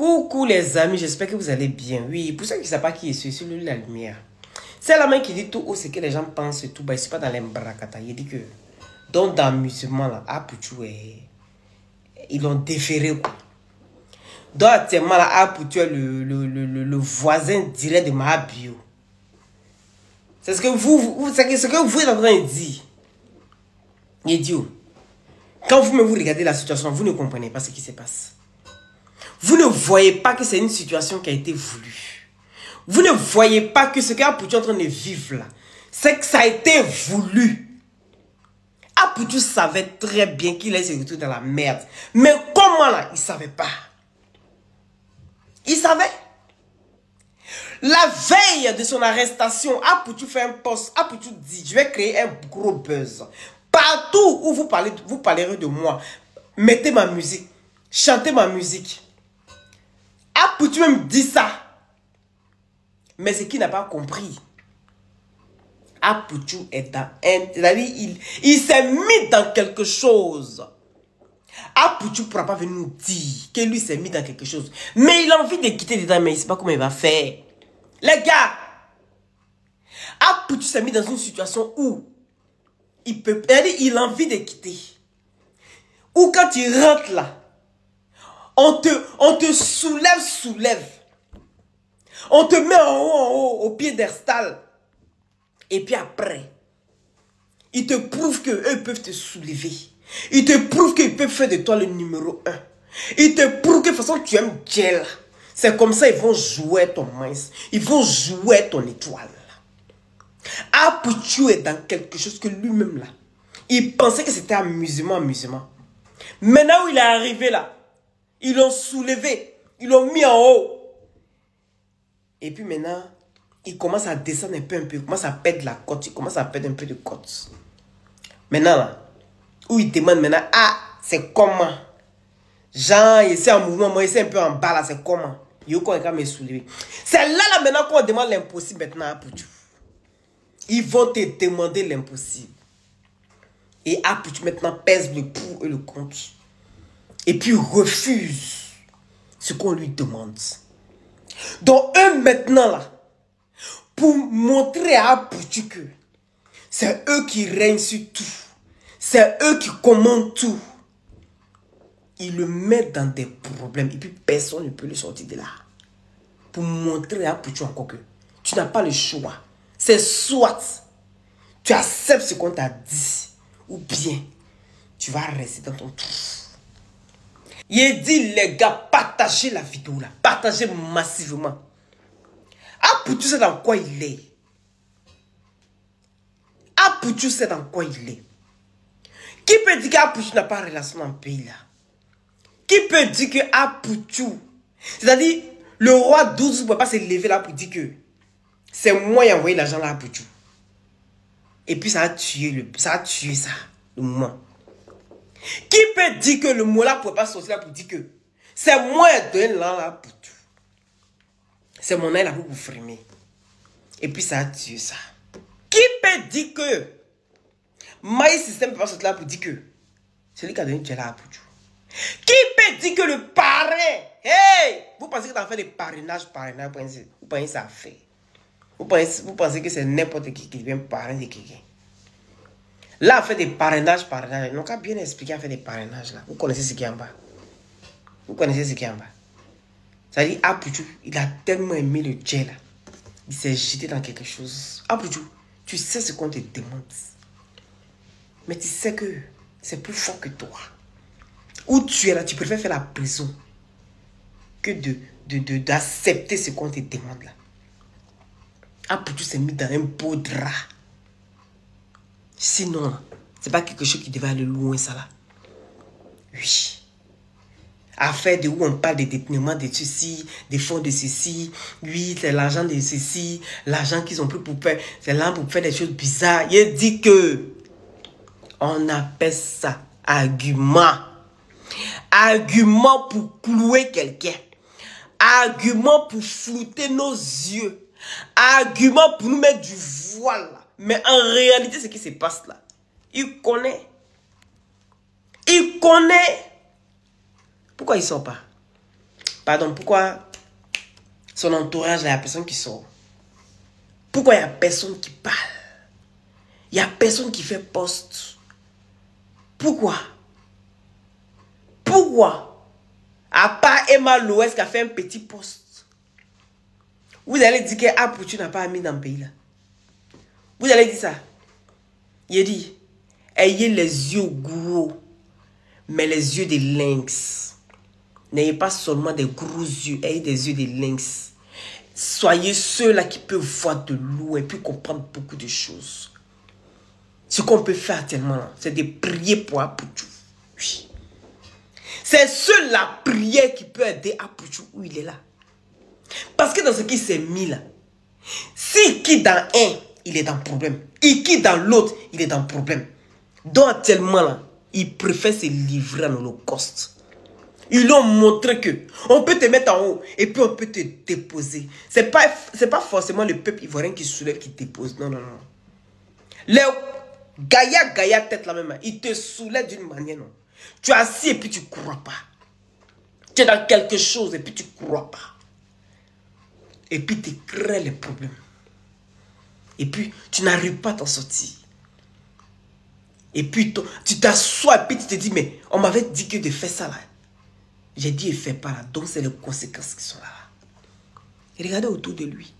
Coucou les amis, j'espère que vous allez bien. Oui, pour ceux qui ne savent pas qui est sur lui la lumière. C'est la main qui dit tout haut ce que les gens pensent et tout bas. C'est pas dans les brakata. Il dit que donc dans le musulman là, Apuchu ils l'ont déféré quoi. Donc actuellement là, Apuchu est le voisin direct de Mahabio. C'est ce que vous êtes en train de dire. Il dit quand vous regardez la situation, vous ne comprenez pas ce qui se passe. Vous ne voyez pas que c'est une situation qui a été voulue. Vous ne voyez pas que ce qu'Apuchu est en train de vivre là, c'est que ça a été voulu. Apuchu savait très bien qu'il allait se retrouver dans la merde. Mais comment là, il ne savait pas. Il savait. La veille de son arrestation, Apuchu fait un post. Apuchu dit, je vais créer un gros buzz. Partout où vous parlerez de moi, mettez ma musique, chantez ma musique. Apuchu même dit ça. Mais ce qu'il n'a pas compris, Apuchu est dans un... C'est-à-dire, il s'est mis dans quelque chose. Apuchu ne pourra pas venir nous dire que lui s'est mis dans quelque chose. Mais il a envie de quitter dedans, mais il ne sait pas comment il va faire. Les gars, Apuchu s'est mis dans une situation où il a envie de quitter. Ou quand il rentre là, on te soulève. On te met en haut, au piédestal. Et puis après, ils te prouvent qu'eux peuvent te soulever. Ils te prouvent qu'ils peuvent faire de toi le numéro 1. Ils te prouvent que de toute façon tu aimes Dieu. C'est comme ça ils vont jouer ton mince. Ils vont jouer ton étoile. Apuchu est dans quelque chose que lui-même là. Il pensait que c'était amusement. Maintenant où il est arrivé là, ils l'ont soulevé. Ils l'ont mis en haut. Et puis maintenant, il commence à descendre un peu. Il commence à perdre la côte. Il commence à perdre un peu de côte. Maintenant là, où il demande maintenant, ah, c'est comment? Jean, il est en mouvement, moi, il est un peu en bas là, c'est comment? Il y a me soulever. C'est là maintenant qu'on demande l'impossible maintenant à Apuchu. Ils vont te demander l'impossible. Et Apuchu maintenant pèse le pour et le contre. Et puis refuse ce qu'on lui demande. Donc eux maintenant là, pour montrer à Apuchu que c'est eux qui règnent sur tout. C'est eux qui commandent tout. Ils le mettent dans des problèmes. Et puis personne ne peut le sortir de là. Pour montrer à Apuchu encore que tu n'as pas le choix. C'est soit tu acceptes ce qu'on t'a dit. Ou bien tu vas rester dans ton trou. Il dit les gars, partagez la vidéo là. Partagez massivement. Apuchu sait dans quoi il est. Apuchu sait dans quoi il est. Qui peut dire qu'Apuchu n'a pas de relation dans le pays là? Qui peut dire que Apuchu, c'est-à-dire le roi 12 ne peut pas se lever là pour dire que c'est moi qui ai envoyé l'argent là à Apuchu. Et puis ça a tué ça, le moment. Qui peut dire que le mot là ne peut pas sortir là pour dire que c'est moi qui ai donné l'argent là à Apuchu. C'est mon œil là pour vous frimer. Et puis ça a tué ça. Qui peut dire que Maïs System ne peut pas sortir là pour dire que c'est lui qui a donné Dieu là à Apuchu. Qui peut dire que le parrain, hey, vous pensez que tu as fait des parrainages, vous pensez que ça fait. Vous pensez que c'est n'importe qui vient parrainer quelqu'un. Là, on fait des parrainages. Ils n'ont qu'à bien expliquer à faire des parrainages là. Vous connaissez ce qui est en bas. Ça dit, Apuchu, il a tellement aimé le Dieu là. Il s'est jeté dans quelque chose. Apuchu, tu sais ce qu'on te demande. Mais tu sais que c'est plus fort que toi. Où tu es là, tu préfères faire la prison que d'accepter ce qu'on te demande là. Apuchu s'est mis dans un beau drap. Sinon, c'est pas quelque chose qui devait aller loin ça là. Oui. Affaire de où on parle de détournement de ceci, des fonds de ceci. Oui, c'est l'argent de ceci, l'argent qu'ils ont pris pour faire. C'est là pour faire des choses bizarres. Il dit que on appelle ça argument. Argument pour clouer quelqu'un. Argument pour flouter nos yeux. Argument pour nous mettre du voile. Mais en réalité, ce qui se passe là, il connaît. Il connaît. Pourquoi il ne sort pas? Pardon, pourquoi son entourage, il y a personne qui sort? Pourquoi il n'y a personne qui parle? Il n'y a personne qui fait poste. Pourquoi? Pourquoi? À part Emma Loès qui a fait un petit poste. Vous allez dire que Apoutu n'a pas mis dans le pays là. Vous allez dire ça. Il dit, ayez les yeux gros, mais les yeux des lynx. N'ayez pas seulement des gros yeux, ayez des yeux des lynx. Soyez ceux-là qui peuvent voir de loin et puis comprendre beaucoup de choses. Ce qu'on peut faire tellement, c'est de prier pour Apoutu. Oui. C'est seule la prière qui peut aider Apoutu où il est là. Parce que dans ce qui s'est mis là, s'il quitte dans un, il est dans le problème. Il quitte dans l'autre, il est dans le problème. Donc actuellement là, il préfère se livrer à l'Holocauste. Ils l'ont montré que on peut te mettre en haut et puis on peut te déposer. C'est pas forcément le peuple ivoirien qui soulève, qui dépose. Non, non, non. Les Gaïa tête la même, il te soulève d'une manière, non. Tu es assis et puis tu ne crois pas. Tu es dans quelque chose et puis tu ne crois pas. Et puis tu crées les problèmes. Et puis tu n'arrives pas à t'en sortir. Et puis tu t'assois et puis tu te dis, mais on m'avait dit que de faire ça là. J'ai dit, il ne fait pas là. Donc c'est les conséquences qui sont là. Et regardez autour de lui.